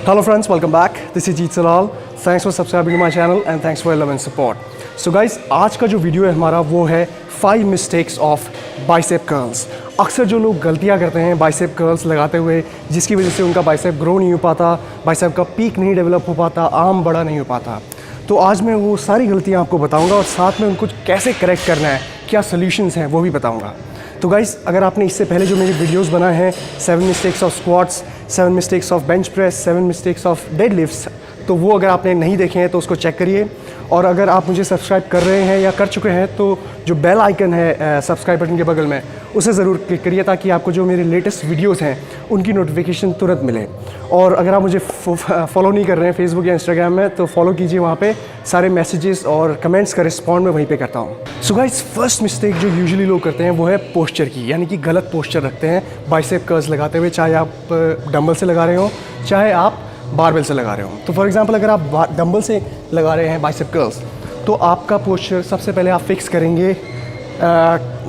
Hello friends, welcome back. This is Jeet Salal. Thanks for subscribing to my channel and thanks for your love and support. So guys, आज का जो video है हमारा वो है 5 mistakes of bicep curls. अक्सर जो लोग गलतियां करते हैं बाइसेप कर्ल्स लगाते हुए, जिसकी वजह से उनका बाइसेप ग्रो नहीं हो पाता, बाइसेप का पीक नहीं डेवलप हो पाता, आर्म बड़ा नहीं हो पाता। तो आज मैं वो सारी गलतियां आपको बताऊंगा और साथ में उनको कैसे करेक्ट करना है, क्या सोल्यूशंस हैं वो भी बताऊंगा। तो गाइस, अगर आपने इससे पहले जो मेरे वीडियोस बनाए हैं 7 mistakes of squats, 7 mistakes of bench press, 7 mistakes of dead lifts, तो वो अगर आपने नहीं देखे हैं तो उसको चेक करिए। और अगर आप मुझे सब्सक्राइब कर रहे हैं या कर चुके हैं तो जो बेल आइकन है सब्सक्राइब बटन के बगल में, उसे ज़रूर क्लिक करिए ताकि आपको जो मेरे लेटेस्ट वीडियोस हैं उनकी नोटिफिकेशन तुरंत मिले। और अगर आप मुझे फॉलो नहीं कर रहे हैं फेसबुक या इंस्टाग्राम में तो फॉलो कीजिए, वहाँ पे सारे मैसेजेस और कमेंट्स का रिस्पॉन्ड मैं वहीं पे करता हूँ। सो गाइस, फर्स्ट मिस्टेक जो यूजुअली लोग करते हैं वो है पोस्चर की, यानी कि गलत पोस्चर रखते हैं बाइसेप कर्ल्स लगाते हुए, चाहे आप डंबल से लगा रहे हो चाहे आप बारबेल से लगा रहे हो। तो फॉर एग्जांपल अगर आप डंबल से लगा रहे हैं बाइसेप कर्ल्स तो आपका पोस्चर सबसे पहले आप फिक्स करेंगे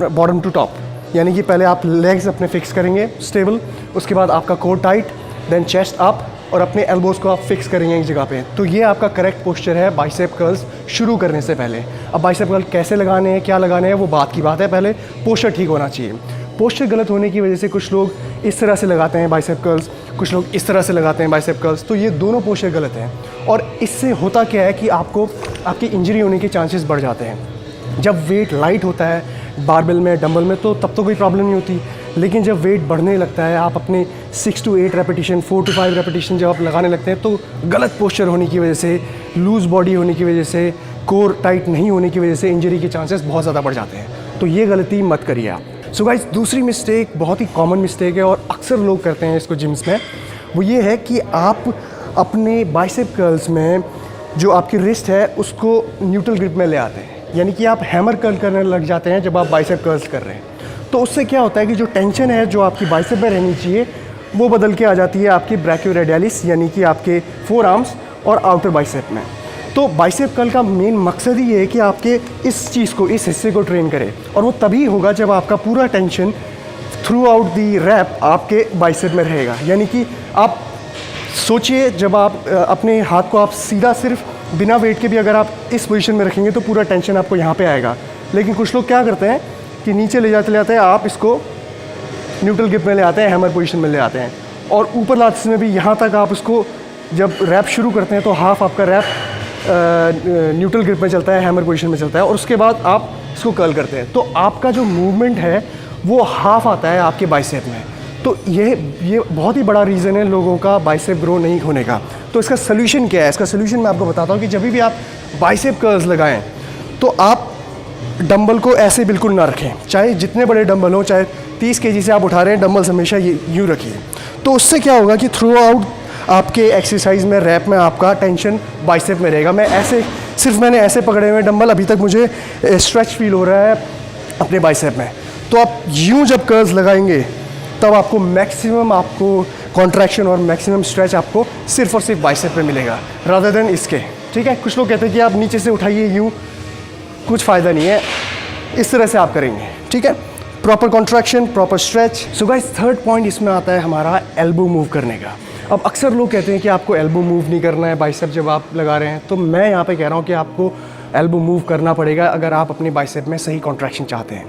बॉटम टू टॉप, यानी कि पहले आप लेग्स अपने फिक्स करेंगे स्टेबल, उसके बाद आपका core tight, then chest up और अपने एल्बोज़ को आप फिक्स करेंगे एक जगह पे। तो ये आपका करेक्ट पोस्चर है बाइसेप कर्ल्स शुरू करने से पहले। अब बाइसेप कर्ल कैसे लगाने हैं, क्या लगाने हैं, वो बात की बात है, पहले पोस्चर ठीक होना चाहिए। पोस्चर गलत होने की वजह से कुछ लोग इस तरह से लगाते हैं बाइसेप कर्ल्स, कुछ लोग इस तरह से लगाते हैं बाइसेप कर्ल्स, तो ये दोनों पोस्चर गलत हैं। और इससे होता क्या है कि आपकी इंजरी होने के चांसेस बढ़ जाते हैं। जब वेट लाइट होता है बारबेल में, डंबल में, तो तब तो कोई प्रॉब्लम नहीं होती, लेकिन जब वेट बढ़ने लगता है, आप अपने 6 to 8 रेपिटेशन, 4 to 5 रेपिटेशन जब आप लगाने लगते हैं तो गलत पोस्चर होने की वजह से, लूज़ बॉडी होने की वजह से, कोर टाइट नहीं होने की वजह से इंजरी के चांसेस बहुत ज़्यादा बढ़ जाते हैं। तो ये गलती मत करिए आप। सो गाइस, दूसरी मिस्टेक बहुत ही कॉमन मिस्टेक है और अक्सर लोग करते हैं इसको जिम्स में, वो ये है कि आप अपने बाइसेप कर्ल्स में जो आपकी रिस्ट है उसको न्यूट्रल ग्रिप में ले आते हैं, यानी कि आप हैमर कर्ल करने लग जाते हैं जब आप बाइसेप कर्ल्स कर रहे हैं। तो उससे क्या होता है कि जो टेंशन है जो आपकी बाइसेप में रहनी चाहिए वो बदल के आ जाती है आपकी ब्रैकियोरेडियलिस, यानी कि आपके फोर आर्म्स और आउटर बाइसेप में। तो बाइसेप कर्ल का मेन मकसद ही है कि आपके इस चीज़ को, इस हिस्से को ट्रेन करे, और वो तभी होगा जब आपका पूरा tension throughout the rep आपके बाइसेप में रहेगा। यानी कि आप सोचिए, जब आप अपने हाथ को आप सीधा सिर्फ बिना वेट के भी अगर आप इस पोजीशन में रखेंगे तो पूरा टेंशन आपको यहाँ पे आएगा। लेकिन कुछ लोग क्या करते हैं कि नीचे ले जाते हैं, आप इसको न्यूट्रल ग्रिप में ले आते हैं, हैमर पोजीशन में ले आते हैं, और ऊपर लास्ट में भी यहाँ तक आप उसको जब रैप शुरू करते हैं तो हाफ आपका रैप न्यूट्रल ग्रिप में चलता है, हैमर पोजीशन में चलता है, और उसके बाद आप इसको कर्ल करते हैं। तो आपका जो मूवमेंट है वो हाफ आता है आपके बाइसेप में। तो ये बहुत ही बड़ा रीज़न है लोगों का बाइसेप ग्रो नहीं होने का। तो इसका सोल्यूशन क्या है? इसका सोल्यूशन मैं आपको बताता हूँ कि जब भी आप बाइसेप कर्ल्स लगाएं तो आप डंबल को ऐसे बिल्कुल ना रखें, चाहे जितने बड़े डंबल हो, चाहे 30 kg से आप उठा रहे हैं, डंबल्स हमेशा ये यूँ रखिए। तो उससे क्या होगा कि थ्रू आउट आपके एक्सरसाइज में, रैप में आपका टेंशन बाइसेप में रहेगा। मैंने ऐसे पकड़े हुए डंबल, अभी तक मुझे स्ट्रेच फील हो रहा है अपने बाइसेप में। तो आप यूँ जब कर्ल्स लगाएंगे तब आपको मैक्सिमम कॉन्ट्रैक्शन और मैक्सिमम स्ट्रेच आपको सिर्फ और सिर्फ बाइसेप में मिलेगा, रादर देन इसके। ठीक है, कुछ लोग कहते हैं कि आप नीचे से उठाइए यूँ, कुछ फ़ायदा नहीं है, इस तरह से आप करेंगे। ठीक है, proper contraction, proper stretch. So guys, third point इसमें आता है हमारा एल्बो मूव करने का। अब अक्सर लोग कहते हैं कि आपको एल्बो मूव नहीं करना है बाइसेप जब आप लगा रहे हैं, तो मैं यहाँ पे कह रहा हूँ कि आपको एल्बो मूव करना पड़ेगा अगर आप अपने बाइसेप में सही कॉन्ट्रैक्शन चाहते हैं।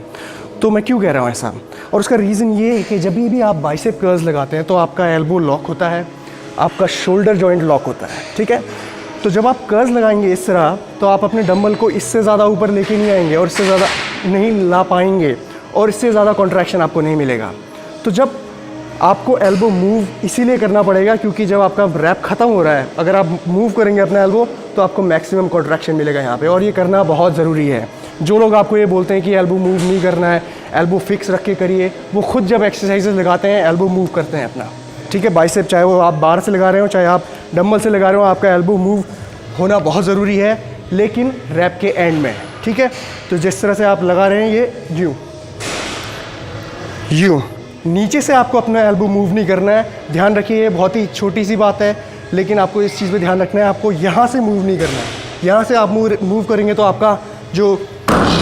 तो मैं क्यों कह रहा हूँ ऐसा? और उसका रीज़न ये है कि जब भी आप बाइसेप कर्ल्स लगाते हैं तो आपका एल्बो लॉक होता है, आपका शोल्डर जॉइंट लॉक होता है। ठीक है, तो जब आप कर्ल्स लगाएंगे इस तरह तो आप अपने डंबल को इससे ज़्यादा ऊपर लेके नहीं आएंगे और इससे ज़्यादा नहीं ला पाएंगे और इससे ज़्यादा कॉन्ट्रैक्शन आपको नहीं मिलेगा। तो जब आपको एल्बो मूव इसीलिए करना पड़ेगा क्योंकि जब आपका रैप ख़त्म हो रहा है, अगर आप मूव करेंगे अपना एल्बो तो आपको मैक्सिमम कॉन्ट्रैक्शन मिलेगा यहाँ पे, और ये करना बहुत ज़रूरी है। जो लोग आपको ये बोलते हैं कि एल्बो मूव नहीं करना है, एल्बो फिक्स रख के करिए, वो खुद जब एक्सरसाइजेज लगाते हैं एल्बो मूव करते हैं अपना। ठीक है, बाइसेप चाहे वो आप बार से लगा रहे हो चाहे आप डंबल से लगा रहे हो, आपका एल्बो मूव होना बहुत ज़रूरी है, लेकिन रैप के एंड में। ठीक है, तो जिस तरह से आप लगा रहे हैं ये यूँ नीचे से आपको अपना एल्बो मूव नहीं करना है। ध्यान रखिए, ये बहुत ही छोटी सी बात है, लेकिन आपको इस चीज़ पे ध्यान रखना है, आपको यहाँ से मूव नहीं करना है। यहाँ से आप मूव करेंगे तो आपका जो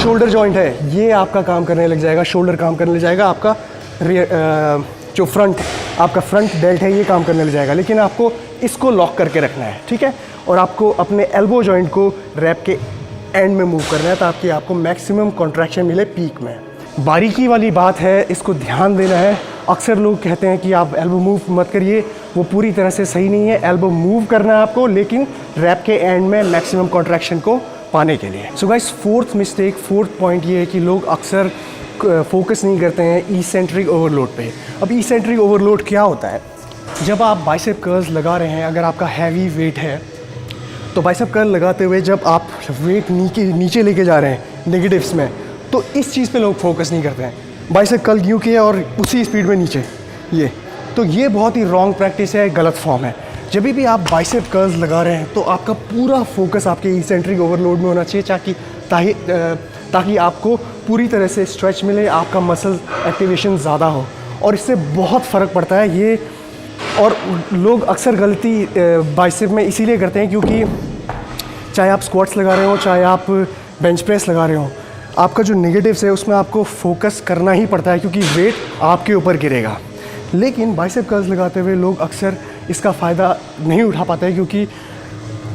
शोल्डर जॉइंट है ये आपका काम करने लग जाएगा, शोल्डर काम करने लग जाएगा, आपका जो आपका फ्रंट डेल्ट है ये काम करने लग जाएगा। लेकिन आपको इसको लॉक करके रखना है, ठीक है। और आपको अपने एल्बो जॉइंट को रैप के एंड में मूव करना है ताकि आपको मैक्सिमम कॉन्ट्रैक्शन मिले पीक में। बारीकी वाली बात है, इसको ध्यान देना है। अक्सर लोग कहते हैं कि आप एल्बो मूव मत करिए, वो पूरी तरह से सही नहीं है। एल्बो मूव करना है आपको, लेकिन रैप के एंड में मैक्सिमम कॉन्ट्रैक्शन को पाने के लिए। सो गाइस, फोर्थ पॉइंट ये है कि लोग अक्सर फोकस नहीं करते हैं इसेंट्रिक ओवरलोड पे। अब इसेंट्रिक ओवरलोड क्या होता है? जब आप बाइसेप कर्ल्स लगा रहे हैं, अगर आपका हैवी वेट है तो बाइसेप कर्ल लगाते हुए जब आप वेट नीचे लेके जा रहे हैं नेगेटिव्स में, तो इस चीज़ पे लोग फोकस नहीं करते हैं। बाइसेप कर्ल यूँ किया और उसी स्पीड में नीचे, ये बहुत ही रॉन्ग प्रैक्टिस है, गलत फॉर्म है। जब भी आप बाइसेप कर्ल्स लगा रहे हैं तो आपका पूरा फोकस आपके इसेंट्रिक ओवरलोड में होना चाहिए ताकि आपको पूरी तरह से स्ट्रेच मिले, आपका मसल एक्टिवेशन ज़्यादा हो, और इससे बहुत फ़र्क पड़ता है ये। और लोग अक्सर गलती बाइसेप में इसीलिए करते हैं क्योंकि चाहे आप स्क्वाट्स लगा रहे हो, चाहे आप बेंच प्रेस लगा रहे हो, आपका जो नेगेटिव्स है उसमें आपको फोकस करना ही पड़ता है क्योंकि वेट आपके ऊपर गिरेगा। लेकिन बाइसेप कर्ल्स लगाते हुए लोग अक्सर इसका फ़ायदा नहीं उठा पाते हैं क्योंकि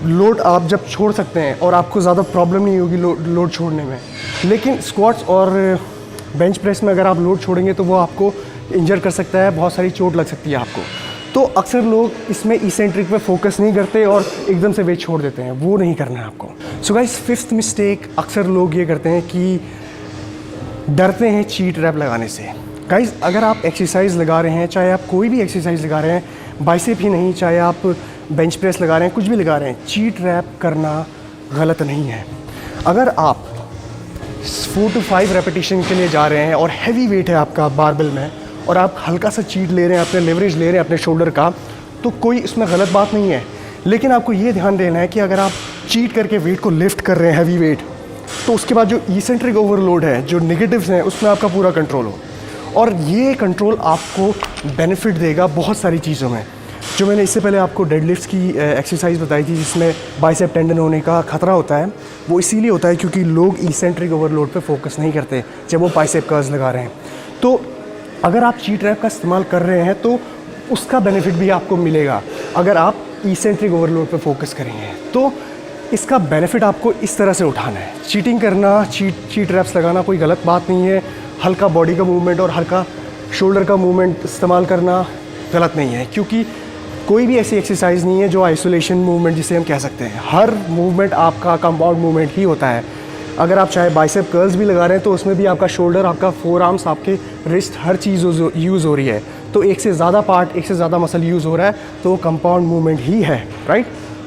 लोड आप जब छोड़ सकते हैं और आपको ज़्यादा प्रॉब्लम नहीं होगी लोड छोड़ने में। लेकिन स्क्वाट्स और बेंच प्रेस में अगर आप लोड छोड़ेंगे तो वो आपको इंजर कर सकता है, बहुत सारी चोट लग सकती है आपको। तो अक्सर लोग इसमें इसेंट्रिक पे फोकस नहीं करते और एकदम से वेट छोड़ देते हैं, वो नहीं करना है आपको। सो गाइस, फिफ्थ मिस्टेक अक्सर लोग ये करते हैं कि डरते हैं चीट रैप लगाने से। गाइस, अगर आप एक्सरसाइज लगा रहे हैं, चाहे आप कोई भी एक्सरसाइज लगा रहे हैं, बाइसेप ही नहीं, चाहे आप बेंच प्रेस लगा रहे हैं, कुछ भी लगा रहे हैं, चीट रैप करना गलत नहीं है। अगर आप 4 to 5 रेपिटेशन के लिए जा रहे हैं और हैवी वेट है आपका बारबेल में और आप हल्का सा चीट ले रहे हैं, अपने लेवरेज ले रहे हैं अपने शोल्डर का, तो कोई इसमें गलत बात नहीं है। लेकिन आपको ये ध्यान देना है कि अगर आप चीट करके वेट को लिफ्ट कर रहे हैं, हैवी वेट, तो उसके बाद जो इसेंट्रिक ओवरलोड है, जो नेगेटिव्स हैं, उसमें आपका पूरा कंट्रोल हो। और ये कंट्रोल आपको बेनिफिट देगा बहुत सारी चीज़ों में। जो मैंने इससे पहले आपको डेडलिफ्ट्स की एक्सरसाइज बताई थी जिसमें बाइसेप टेंडन होने का खतरा होता है, वो इसीलिए होता है क्योंकि लोग इसेंट्रिक ओवरलोड पे फोकस नहीं करते जब वो बाइसेप कर्ल्स लगा रहे हैं। तो अगर आप चीट रैप का इस्तेमाल कर रहे हैं तो उसका बेनिफिट भी आपको मिलेगा अगर आप इसेंट्रिक ओवरलोड पे फोकस करेंगे। तो इसका बेनिफिट आपको इस तरह से उठाना है। चीटिंग करना, चीट रैप्स लगाना कोई गलत बात नहीं है। हल्का बॉडी का मूवमेंट और हल्का शोल्डर का मूवमेंट इस्तेमाल करना गलत नहीं है, क्योंकि कोई भी ऐसी एक्सरसाइज नहीं है जो आइसोलेशन मूवमेंट जिसे हम कह सकते हैं। हर मूवमेंट आपका कंपाउंड मूवमेंट ही होता है। अगर आप चाहे बाइसेप कर्ल्स भी लगा रहे हैं तो उसमें भी आपका शोल्डर, आपका फोर आर्म्स, आपके रिस्ट, हर चीज़ यूज़ हो रही है। तो एक से ज़्यादा पार्ट, एक से ज़्यादा मसल यूज़ हो रहा है, तो वो कंपाउंड मूवमेंट ही है, राइट।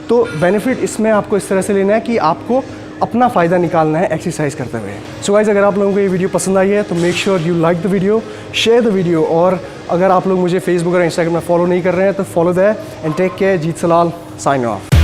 तो बेनिफिट इसमें आपको इस तरह से लेना है कि आपको अपना फ़ायदा निकालना है एक्सरसाइज करते हुए। सो गाइस, अगर आप लोगों को ये वीडियो पसंद आई है तो make sure you like the video, share the video, और अगर आप लोग मुझे फेसबुक और इंस्टाग्राम में फॉलो नहीं कर रहे हैं तो follow that and take care. Jeet Selal, sign of.